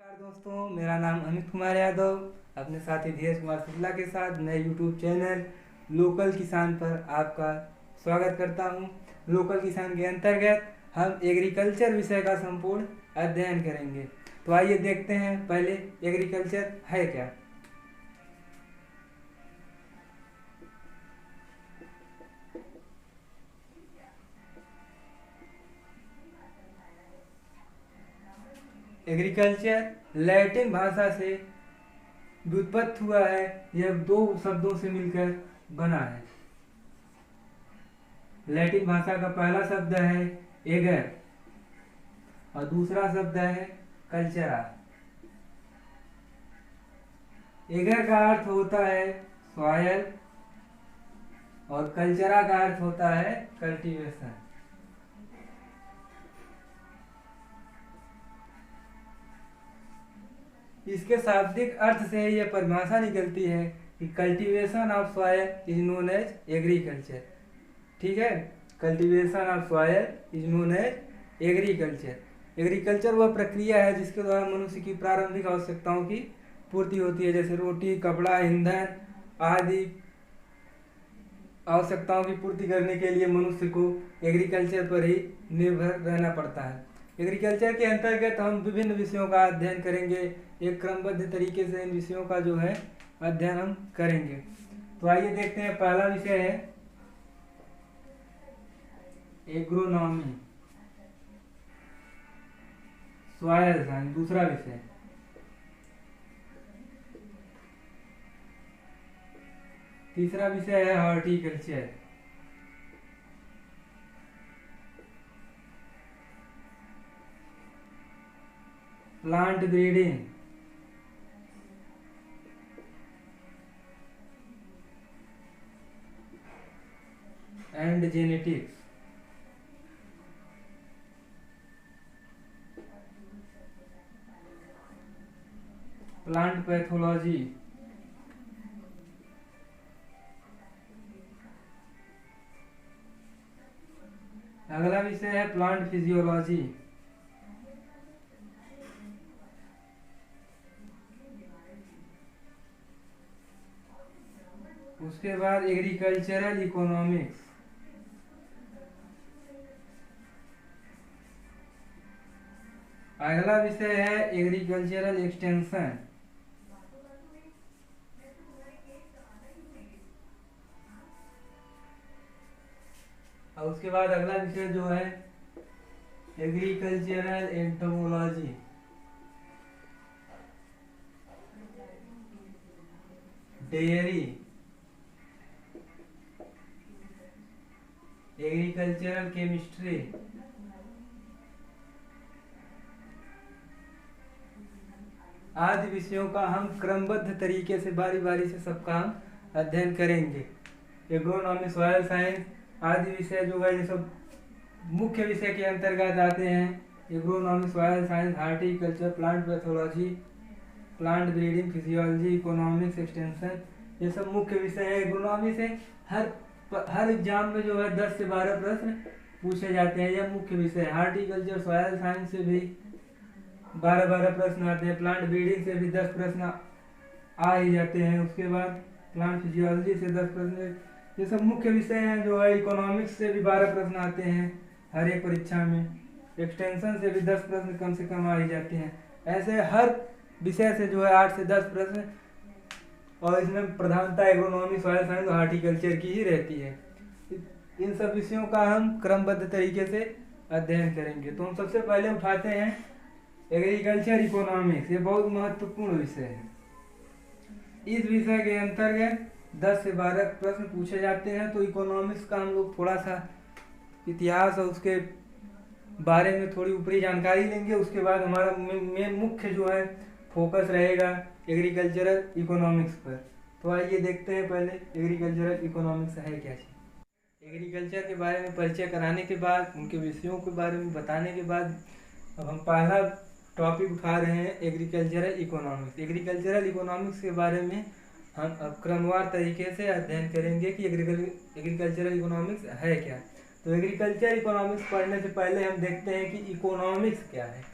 नमस्कार दोस्तों, मेरा नाम अमित कुमार यादव अपने साथी धीरज कुमार शुक्ला के साथ नए यूट्यूब चैनल लोकल किसान पर आपका स्वागत करता हूं। लोकल किसान के अंतर्गत हम एग्रीकल्चर विषय का संपूर्ण अध्ययन करेंगे। तो आइए देखते हैं पहले एग्रीकल्चर है क्या। एग्रीकल्चर लैटिन भाषा से व्युत्पत्ति हुआ है। यह दो शब्दों से मिलकर बना है। लैटिन भाषा का पहला शब्द है एगर और दूसरा शब्द है कल्चरा। एगर का अर्थ होता है सॉयल और कल्चरा का अर्थ होता है कल्टीवेशन। इसके शाब्दिक अर्थ से यह परिभाषा निकलती है कि cultivation of soil is known as agriculture. ठीक है, cultivation of soil is known as agriculture. Agriculture वह प्रक्रिया है जिसके द्वारा मनुष्य की प्रारंभिक आवश्यकताओं की पूर्ति होती है, जैसे रोटी, कपड़ा, ईंधन आदि आवश्यकताओं की पूर्ति करने के लिए मनुष्य को एग्रीकल्चर पर ही निर्भर रहना पड़ता है। एग्रीकल्चर के अंतर्गत हम विभिन्न विषयों का अध्ययन करेंगे। एक क्रमबद्ध तरीके से इन विषयों का जो है अध्ययन हम करेंगे। तो आइए देखते हैं, पहला विषय है एग्रोनॉमी सॉयल साइंस। दूसरा विषय तीसरा विषय है horticulture. Plant breeding and genetics. Plant pathology. अगला विषय है प्लांट फिजियोलॉजी। उसके बाद एग्रीकल्चरल इकोनॉमिक्स। अगला विषय है एग्रीकल्चरल एक्सटेंशन। और उसके बाद अगला विषय जो है agricultural entomology. Dairy, agricultural chemistry, आदि विषयों का हम क्रमबद्ध तरीके से बारी बारी से सबका हम अध्ययन करेंगे। एग्रोनॉमी, सॉयल साइंस आदि विषय जो है ये सब मुख्य विषय के अंतर्गत आते हैं। Agronomy, soil science, horticulture, plant pathology, plant breeding, physiology, economics, extension, ये सब मुख्य विषय है। एग्रोनॉमी से हर एग्जाम में जो है 10 से 12 प्रश्न पूछे जाते हैं, यह मुख्य विषय है। हॉर्टिकल्चर, सॉयल साइंस से भी 12 प्रश्न आते हैं। प्लांट ब्रीडिंग से भी 10 प्रश्न आ ही जाते हैं। उसके बाद प्लांट फिजियोलॉजी से 10 प्रश्न, ये सब मुख्य विषय हैं जो है। इकोनॉमिक्स से भी 12 प्रश्न आते हैं हर एक परीक्षा में। एक्सटेंशन से भी 10 प्रश्न कम से कम आ ही जाते हैं। ऐसे हर विषय से जो है 8 से 10 प्रश्न, और इसमें प्रधानता एग्रोनॉमी, सॉयल साइंस और हॉर्टिकल्चर की ही रहती है। इन सब विषयों का हम क्रमबद्ध तरीके से अध्ययन करेंगे। तो हम सबसे पहले उठाते हैं एग्रीकल्चर इकोनॉमिक्स। ये बहुत महत्वपूर्ण विषय है। इस विषय के अंतर्गत 10 से 12 प्रश्न पूछे जाते हैं। तो इकोनॉमिक्स का हम लोग थोड़ा सा इतिहास और उसके बारे में थोड़ी ऊपरी जानकारी लेंगे। उसके बाद हमारा मेन मुख्य जो है फोकस रहेगा एग्रीकल्चरल इकोनॉमिक्स पर। तो आइए देखते हैं पहले एग्रीकल्चरल इकोनॉमिक्स है क्या चीज़। एग्रीकल्चर के बारे में परिचय कराने के बाद, उनके विषयों के बारे में बताने के बाद, अब हम पहला टॉपिक उठा रहे हैं एग्रीकल्चरल इकोनॉमिक्स। एग्रीकल्चरल इकोनॉमिक्स के बारे में हम अब क्रमवार तरीके से अध्ययन करेंगे कि एग्रीकल्चरल इकोनॉमिक्स है क्या। तो एग्रीकल्चर इकोनॉमिक्स पढ़ने से पहले हम देखते हैं कि इकोनॉमिक्स क्या है।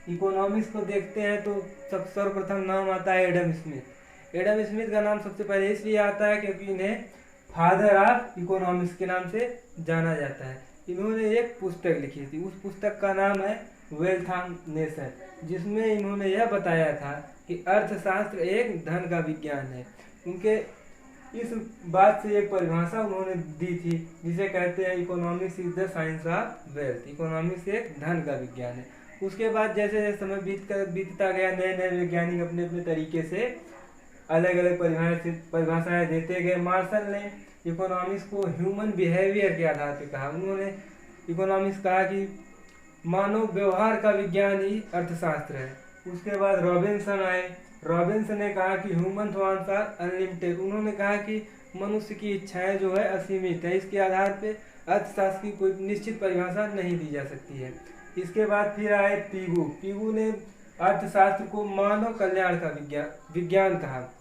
इकोनॉमिक्स को देखते हैं तो सर्वप्रथम नाम आता है एडम स्मिथ। एडम स्मिथ का नाम सबसे पहले इसलिए आता है क्योंकि इन्हें फादर ऑफ इकोनॉमिक्स के नाम से जाना जाता है। इन्होंने एक पुस्तक लिखी थी, उस पुस्तक का नाम है वेल्थ ऑफ नेशन, जिसमें इन्होंने यह बताया था कि अर्थशास्त्र एक धन का विज्ञान है। उनके इस बात से एक परिभाषा उन्होंने दी थी जिसे कहते हैं economics is the science of wealth. Economics एक धन का विज्ञान है। उसके बाद जैसे जैसे समय बीतता गया, नए नए वैज्ञानिक अपने अपने तरीके से अलग अलग परिभाषाएं देते गए। मार्शल ने इकोनॉमिक्स को ह्यूमन बिहेवियर के आधार पर कहा। उन्होंने इकोनॉमिक्स कहा कि मानव व्यवहार का विज्ञान ही अर्थशास्त्र है। उसके बाद रॉबिन्सन आए। रॉबिन्सन ने कहा कि ह्यूमन थॉट्स आर अनलिमिटेड। उन्होंने कहा कि मनुष्य की इच्छाएं जो है असीमित है, इसके आधार पे अर्थशास्त्र की कोई निश्चित परिभाषा नहीं दी जा सकती है। इसके बाद फिर आए पीगू। पीगू ने अर्थशास्त्र को मानव कल्याण का विज्ञान कहा।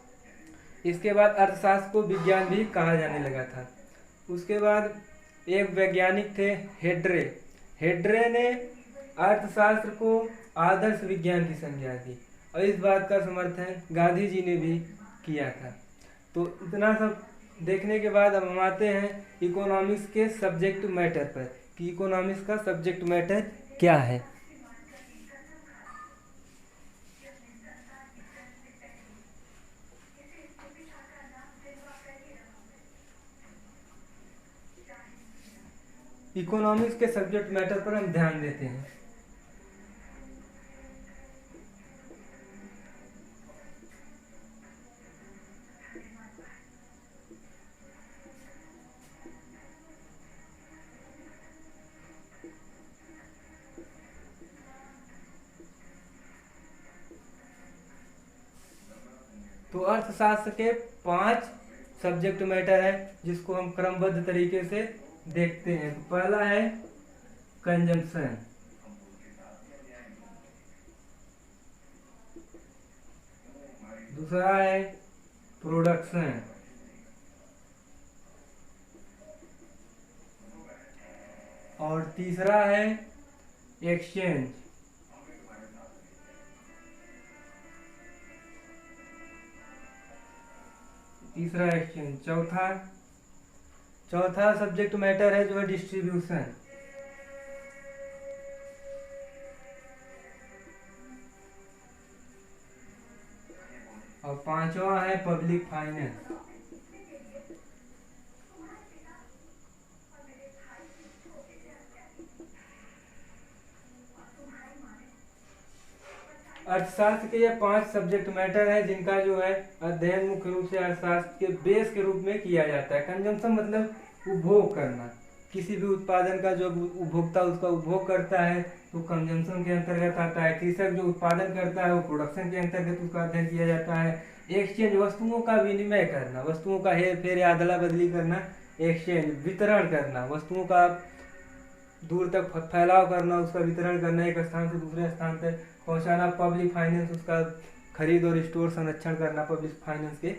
इसके बाद अर्थशास्त्र को विज्ञान भी कहा जाने लगा था। उसके बाद एक वैज्ञानिक थे हेड्रे। हेड्रे ने अर्थशास्त्र को आदर्श विज्ञान की संज्ञा दी और इस बात का समर्थन गांधी जी ने भी किया था। तो इतना सब देखने के बाद अब हम आते हैं इकोनॉमिक्स के सब्जेक्ट मैटर पर कि इकोनॉमिक्स का सब्जेक्ट मैटर क्या है। इकोनॉमिक्स के सब्जेक्ट मैटर पर हम ध्यान देते हैं। तो अर्थशास्त्र के 5 सब्जेक्ट मैटर है जिसको हम क्रमबद्ध तरीके से देखते हैं। पहला है कंजम्पशन, दूसरा है प्रोडक्शन, और तीसरा है एक्सचेंज। तीसरा एक्सचेंज। चौथा सब्जेक्ट मैटर है जो है डिस्ट्रीब्यूशन। और पांचवा है पब्लिक फाइनेंस। अर्थशास्त्र के ये 5 सब्जेक्ट मैटर है जिनका जो है अध्ययन मुख्य रूप से अर्थशास्त्र के बेस के रूप में किया जाता है। कंजम्पशन मतलब उपभोग करना। किसी भी उत्पादन का जो उपभोक्ता उसका उपभोग करता है तो कंजम्पशन के अंतर्गत आता है। कृषक जो उत्पादन करता है वो प्रोडक्शन के अंतर्गत उसका अध्ययन किया जाता है। एक्सचेंज वस्तुओं का विनिमय करना, वस्तुओं का हेर फेर या अदला बदली करना एक्सचेंज। वितरण करना, वस्तुओं का दूर तक फैलाव करना, उसका वितरण करना, एक स्थान से दूसरे स्थान तक पहुंचाना। पब्लिक फाइनेंस उसका खरीद और स्टोर संरक्षण करना पब्लिक फाइनेंस के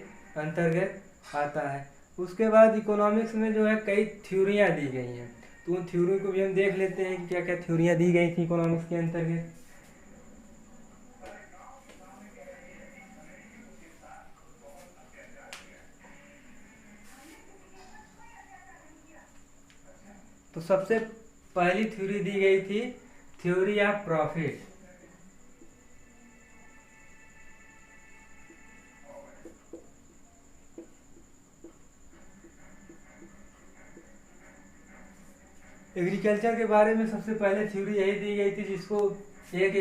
अंतर्गत आता है। उसके बाद इकोनॉमिक्स में जो है कई थ्योरियाँ दी गई हैं, तो उन थ्योरी को भी हम देख लेते हैं कि क्या क्या थ्योरियाँ दी गई थी इकोनॉमिक्स के अंतर्गत। तो सबसे पहली थ्योरी दी गई थी थ्योरी ऑफ प्रॉफिट। एग्रीकल्चर के बारे में सबसे पहले थ्योरी यही दी गई थी जिसको एक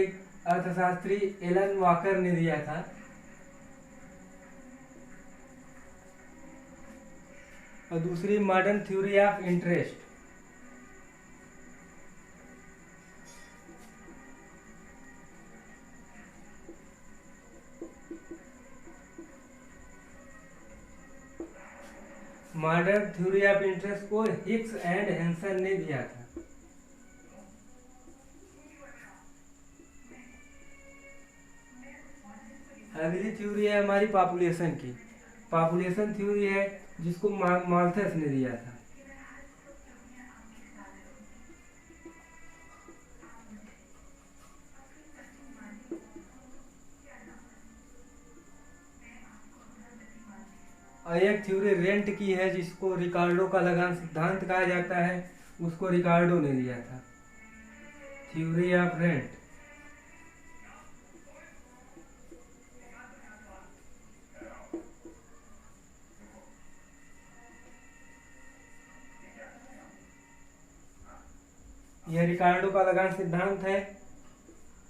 अर्थशास्त्री एलन वॉकर ने दिया था। और दूसरी modern theory of interest. Modern theory of interest को हिक्स एंड हेंसन ने दिया था। अगली थ्योरी है हमारी पॉपुलेशन की। पॉपुलेशन थ्योरी है जिसको माल्थस ने दिया था। और एक थ्योरी रेंट की है जिसको रिकार्डो का लगान सिद्धांत कहा जाता है, उसको रिकार्डो ने दिया था, थ्योरी ऑफ रेंट। यह रिकार्डो का लगान सिद्धांत है।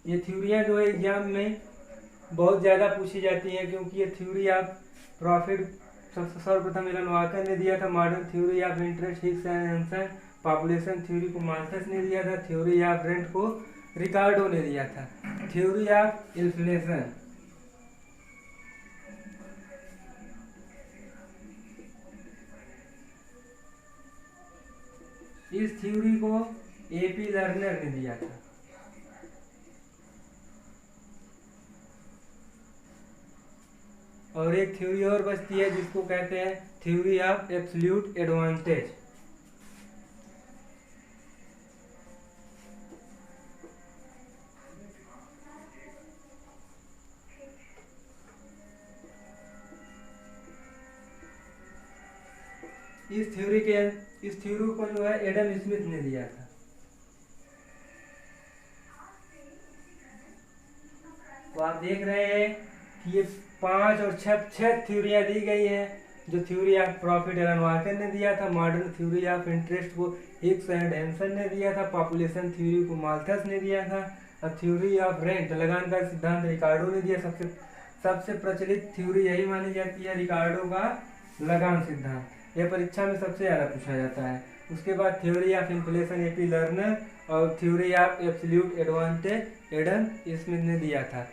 ये थ्योरियाँ जो है एग्जाम में बहुत ज़्यादा पूछी जाती हैं, क्योंकि ये थ्योरी ऑफ प्रॉफिट सर्वप्रथम एलन वॉकर ने दिया था, modern theory of interest Hicks and एंसन, population theory को माल्थस ने दिया था, थ्योरी ऑफ रेंट को रिकार्डो ने दिया था। थ्योरी ऑफ इन्फ्लेशन, इस थ्योरी को एपी लर्नर ने दिया था। और एक थ्योरी और बचती है जिसको कहते हैं थ्योरी ऑफ एब्सोल्यूट एडवांटेज। इस थ्योरी को जो है एडम स्मिथ ने दिया था। तो आप देख रहे हैं कि ये 5 और 6 थ्योरियाँ दी गई हैं। जो theory of profit Alan Walker ने दिया था, मॉडर्न थ्योरी ऑफ इंटरेस्ट को हिक्स एंड एंसन ने दिया था, पॉपुलेशन थ्योरी को माल्थस ने दिया था, और थ्योरी ऑफ रेंट लगान का सिद्धांत रिकार्डो ने दिया। सबसे प्रचलित थ्योरी यही मानी जाती है, रिकार्डो का लगान सिद्धांत। यह परीक्षा में सबसे ज़्यादा पूछा जाता है। उसके बाद theory of inflation AP Lerner और theory of absolute advantage Adam Smith ने दिया था।